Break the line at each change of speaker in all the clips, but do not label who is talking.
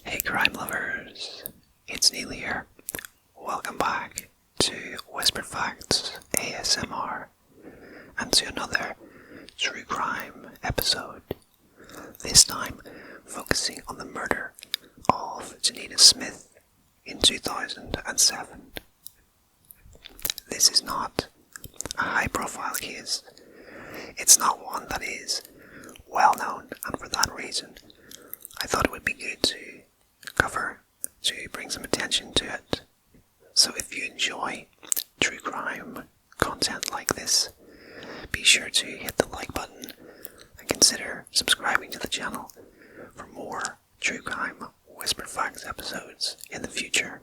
Hey crime lovers, it's Neil here. Welcome back to Whispered Facts ASMR and to another true crime episode. This time focusing on the murder of Denita Smith in 2007. This is not a high profile case. It's not one that is well known, and for that reason I thought it would be good to bring some attention to it. So if you enjoy true crime content like this, be sure to hit the like button and consider subscribing to the channel for more true crime Whispered Facts episodes in the future.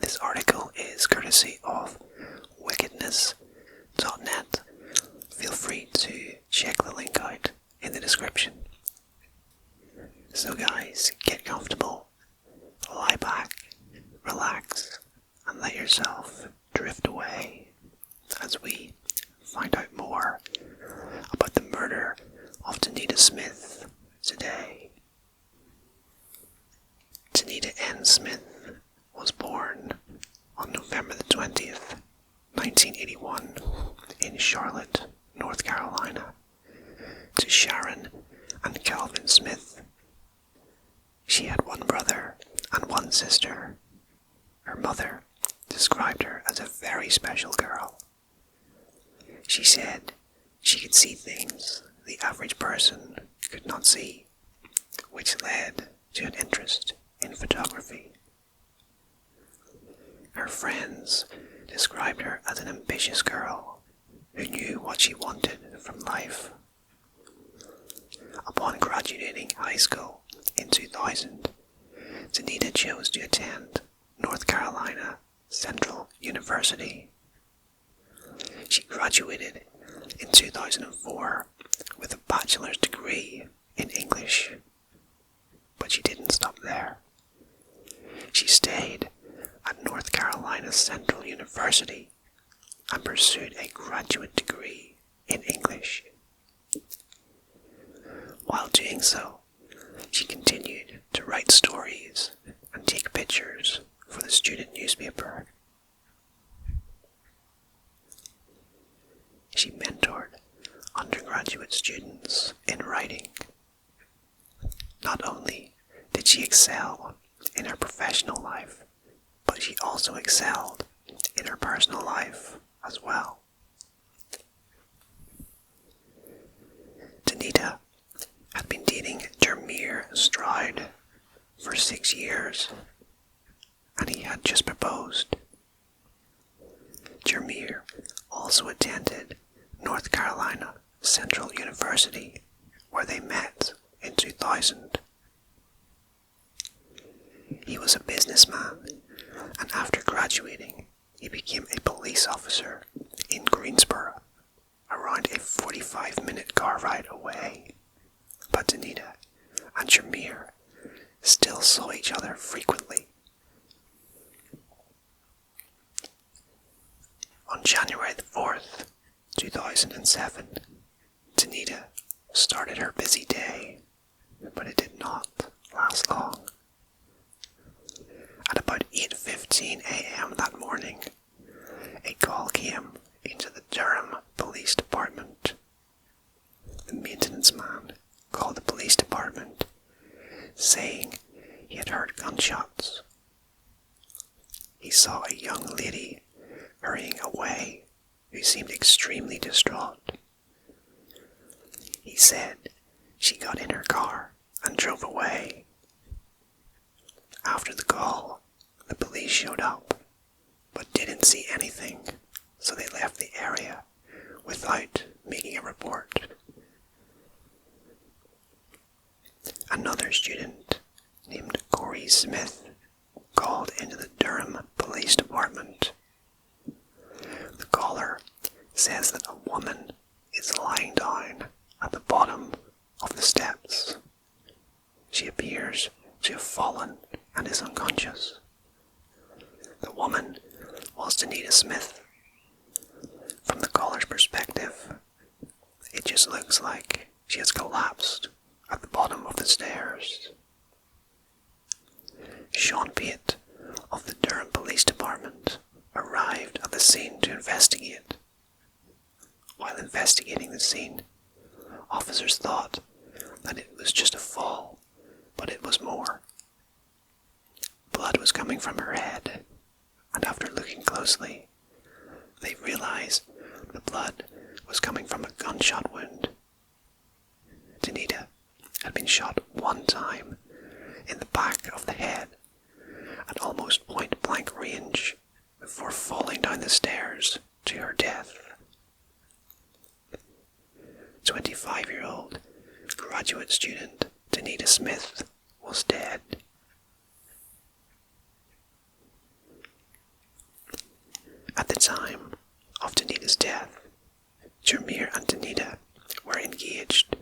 This article is courtesy of wickedness.net. Feel free to check the link out in the description. So guys, get comfortable, lie back, relax, and let yourself drift away as we find out more about the murder of Denita Smith today. Denita N. Smith was born on November the 20th, 1981 in Charlotte, North Carolina, to Sharon and Calvin Smith. She had one brother and one sister. Her mother described her as a very special girl. She said she could see things the average person could not see, which led to an interest in photography. Her friends described her as an ambitious girl who knew what she wanted from life. Upon graduating high school in 2000, Denita chose to attend North Carolina Central University. She graduated in 2004 with a bachelor's degree in English, but she didn't stop there. She stayed at North Carolina Central University and pursued a graduate degree in English. While doing so, she continued to write stories and take pictures for the student newspaper. She mentored undergraduate students in writing. Not only did she excel in her professional life, but she also excelled in her personal life as well. Denita had been dating Stride for 6 years, and he had just proposed. Jermier also attended North Carolina Central University, where they met in 2000. He was a businessman, and after graduating, he became a police officer in Greensboro, around a 45-minute car ride away. But Denita and Jermier still saw each other frequently. On January the 4th, 2007, Denita started her busy day, but it did not last long. At about 8:15 a.m. that morning, a call came into the Durham Police Department. The maintenance man called the police department, saying he had heard gunshots. He saw a young lady hurrying away who seemed extremely distraught. He said she got in her car and drove away. After the call, the police showed up, but didn't see anything, so they left the area without making a report. Another student named Corey Smith called into the Durham Police Department. The caller says that a woman is lying down at the bottom of the steps. She appears to have fallen and is unconscious. The woman was Denita Smith. From the caller's perspective, it just looks like she has collapsed at the bottom of the stairs. Sean Pate of the Durham Police Department arrived at the scene to investigate. While investigating the scene, officers thought that it was just a fall, but it was more. Blood was coming from her head, and after looking closely, they realized the blood was coming from a gunshot wound. Denita had been shot one time in the back of the head at almost point-blank range before falling down the stairs to her death. 25-year-old graduate student Denita Smith was dead. At the time of Denita's death, Jermir and Denita were engaged,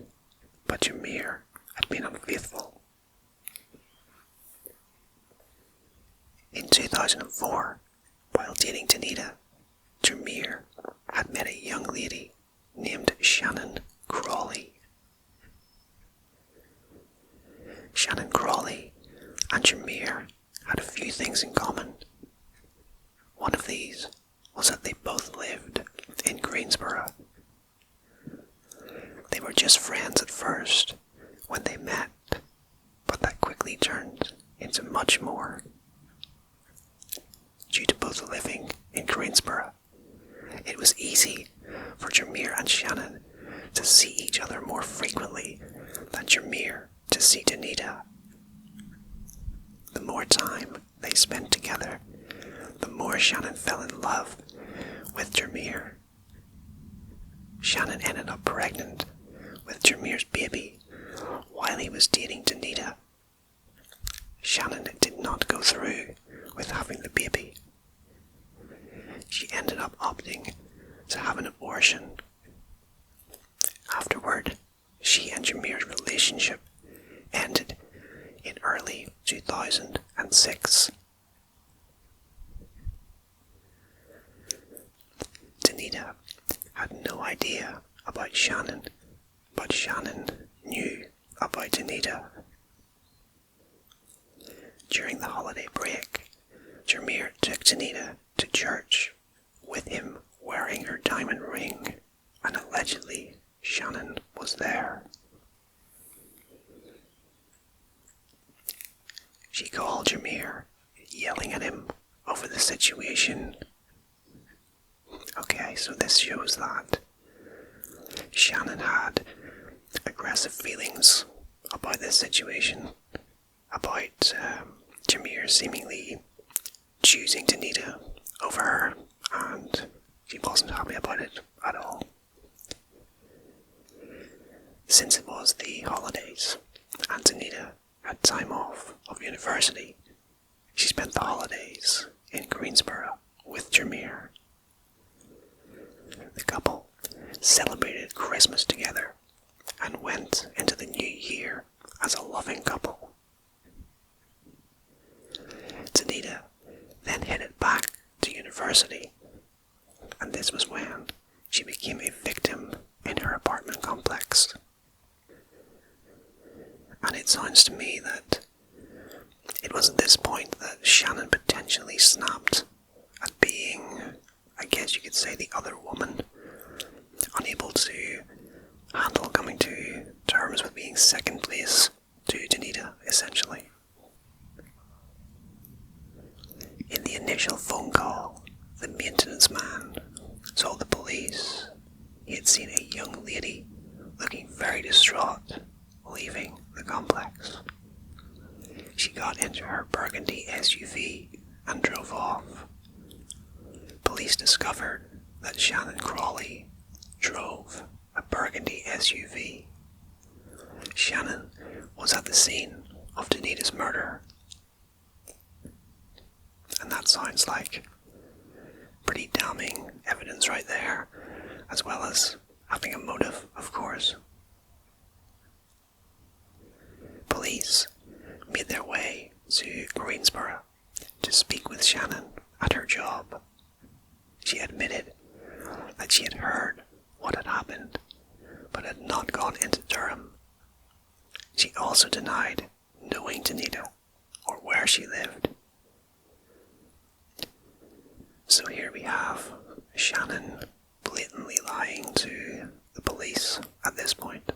but Jermir had been unfaithful. In 2004, while dating Denita, Jermir had met a young lady named Shannon Crawley. Shannon Crawley and Jermir had a few things in common. One of these was that they both lived in Greensboro. They were just friends at first when they met, but that quickly turned into much more. Due to both living in Greensboro, it was easy for Jermir and Shannon to see each other more frequently than Jermir to see Denita. The more time they spent together, the more Shannon fell in love with Jermir. Shannon ended up pregnant with Jermir's baby while he was dating Denita. Shannon did not go through with having the baby. She ended up opting to have an abortion. Afterward, she and Jermir's relationship ended in early 2006. Denita had no idea about Shannon, but Shannon knew about Denita. During the holiday break, Jermir took Denita to church, with him wearing her diamond ring, and allegedly Shannon was there. She called Jermir, yelling at him over the situation. Okay, so this shows that Shannon had aggressive feelings about this situation, about Jermir seemingly choosing Denita over her, and she wasn't happy about it at all. Since it was the holidays and Denita had time off of university, she spent the holidays in Greensboro with Jermir. The couple celebrated Christmas together and went into the new year as a loving couple. Denita then headed back to university, and this was when she became a victim in her apartment complex. And it sounds to me that it was at this point that Shannon potentially snapped at being, I guess you could say, the other woman, unable to handle coming to terms with being second place to Denita, essentially. In the initial phone call, the maintenance man told the police he had seen a young lady looking very distraught leaving the complex. She got into her burgundy SUV and drove off. Police discovered that Shannon Crawley drove a burgundy SUV. Shannon was at the scene of Denita's murder. And that sounds like pretty damning evidence right there, as well as having a motive, of course. Police made their way to Greensboro to speak with Shannon at her job. She admitted that she had heard what had happened, but had not gone into Durham. She also denied knowing Denita or where where she lived. So here we have Shannon blatantly lying to the police at this point.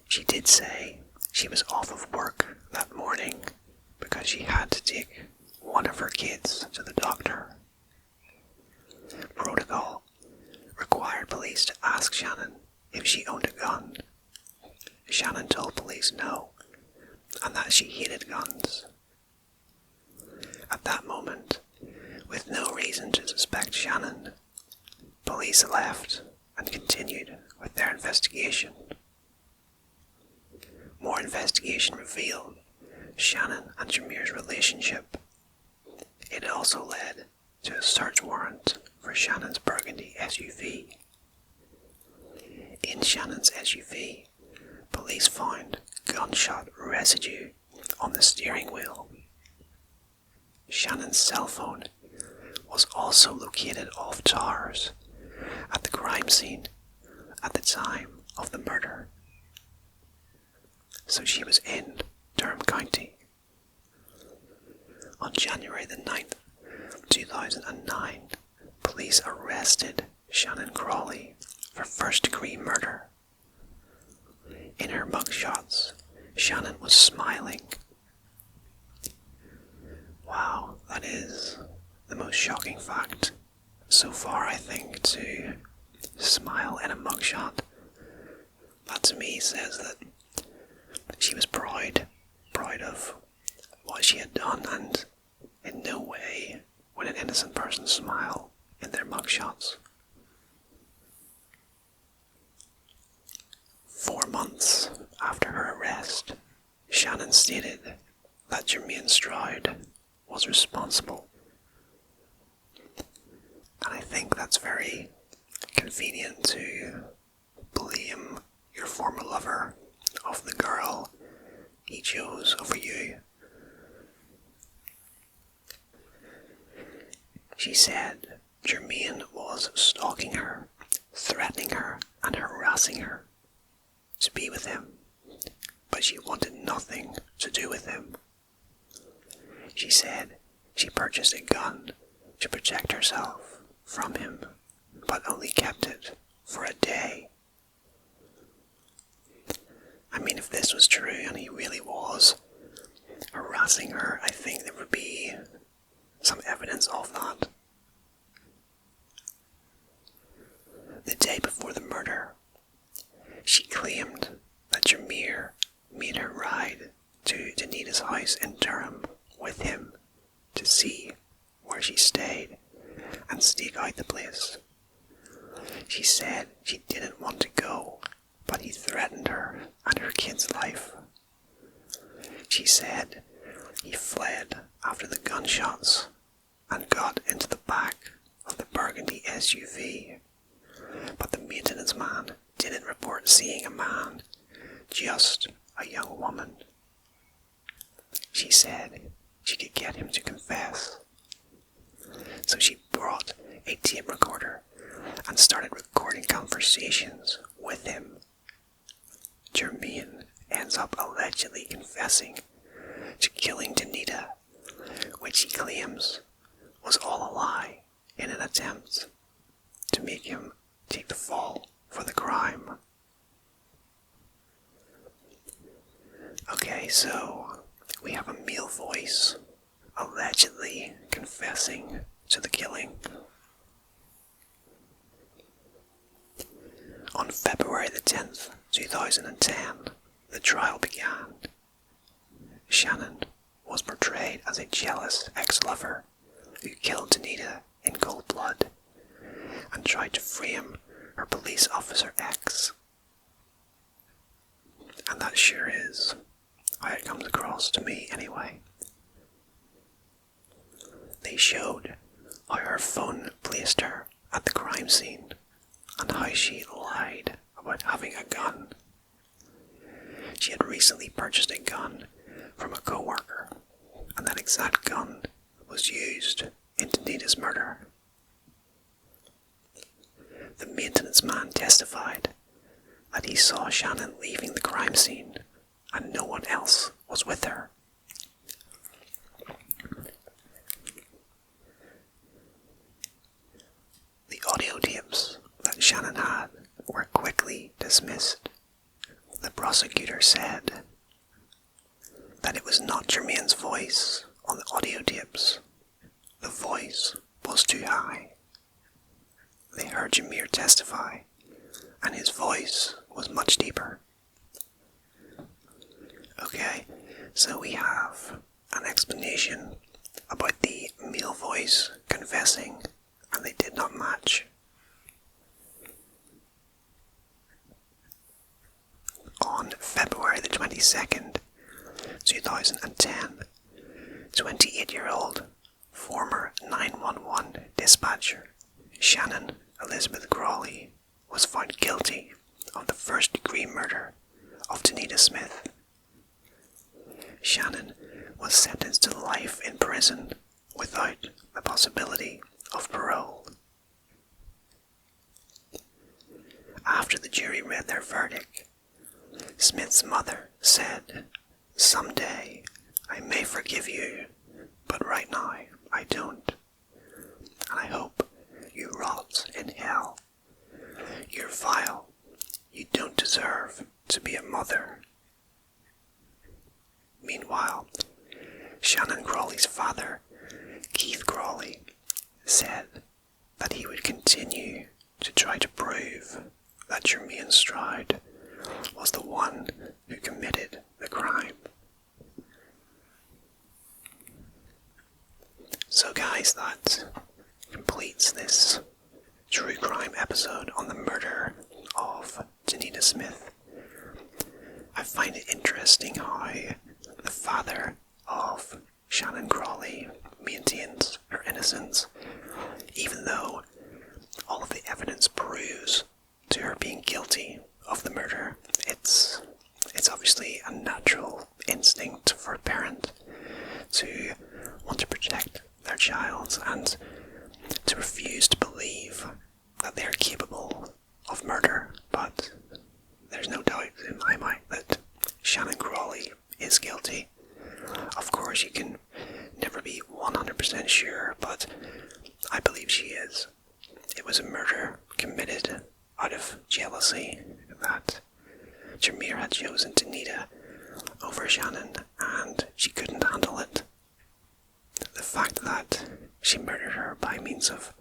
She did say she was off of work that morning because she had to take one of her kids to the doctor. Protocol required police to ask Shannon if she owned a gun. Shannon told police no, and that she hated guns. At that moment, with no reason to suspect Shannon, police left and continued with their investigation. More investigation revealed Shannon and Jameer's relationship. It also led to a search warrant for Shannon's burgundy SUV. In Shannon's SUV, police found gunshot residue on the steering wheel. Shannon's cell phone was also located off Towers at the crime scene at the time of the murder. So she was in Durham County. On January the 9th, 2009, police arrested Shannon Crawley for first-degree murder. In her mugshots, Shannon was smiling. Wow, that is the most shocking fact so far, I think, to smile in a mugshot. That to me says that she was proud of what she had done, and in no way would an innocent person smile in their mugshots. 4 months after her arrest, Shannon stated that Jermaine Stroud was responsible. And I think that's very convenient to blame your former lover of the girl he chose over you. She said Jermaine was stalking her, threatening her, and harassing her to be with him, but she wanted nothing to do with him. She said she purchased a gun to protect herself from him, but only kept it for a day. I mean, if this was true and he really was harassing her, I think there would be some evidence of that. The day before the murder, she claimed that Jameer made her ride to Denita's house in Durham with him to see where she stayed and stake out the place. She said she didn't want to go, but he threatened her and her kid's life. She said he fled after the gunshots and got into the back of the burgundy SUV, but the maintenance man didn't report seeing a man, just a young woman. She said she could get him to confess. So she brought a tape recorder and started recording conversations with him. Jermaine ends up allegedly confessing to killing Denita, which he claims was all a lie in an attempt to make him take the fall for the crime. Okay, so we have a male voice allegedly confessing to the killing. On February the 10th, 2010, the trial began. Shannon was portrayed as a jealous ex-lover who killed Denita in cold blood and tried to frame her police officer ex. And that sure is how it comes across to me anyway. They showed how her phone placed her at the crime scene and how she lied about having a gun. She had recently purchased a gun from a co-worker, and that exact gun was used in Denita's murder. The maintenance man testified that he saw Shannon leaving the crime scene and no one else was with her. The audio tapes that Shannon had were quickly dismissed. The prosecutor said that it was not Jermaine's voice on the audio tapes. The voice was too high. They heard Jameer testify, and his voice was much deeper. Okay, so we have an explanation about the male voice confessing, and they did not match. On February the 22nd, 2010, 28-year-old former 911 dispatcher Shannon Elizabeth Crawley was found guilty of the first-degree murder of Denita Smith. Shannon was sentenced to life in prison without the possibility of parole. After the jury read their verdict, Smith's mother said, "Someday I may forgive you, but right now I don't. And I hope you rot in hell. You're vile. You don't deserve to be a mother." Meanwhile, Shannon Crawley's father, Keith Crawley, said that he would continue to try to prove that Jermaine Stroud was the one who committed the crime. So guys, that completes this true crime episode on the murder of Denita Smith. I find it interesting how the father of Shannon Crawley maintains her innocence, even though all of the evidence proves to her being guilty of the murder. It's obviously a natural instinct for a parent to want to protect their child and to refuse to believe that they are capable of murder, but there's no doubt in my mind that Shannon Crawley is guilty. Of course, you can never be 100% sure, but I believe she is. It was a murder committed out of jealousy that Jameer had chosen Denita over Shannon, and she couldn't handle it. The fact that she murdered her by means of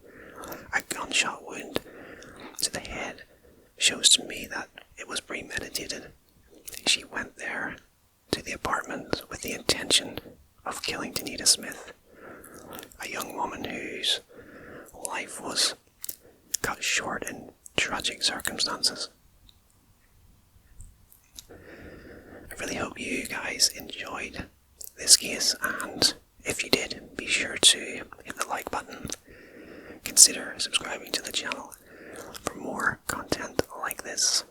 a gunshot wound to the head shows to me that it was premeditated. She went there to the apartment with the intention of killing Denita Smith, a young woman whose life was cut short in tragic circumstances. I really hope you guys enjoyed this case, and if you did, be sure to hit the like button. Consider subscribing to the channel for more content like this.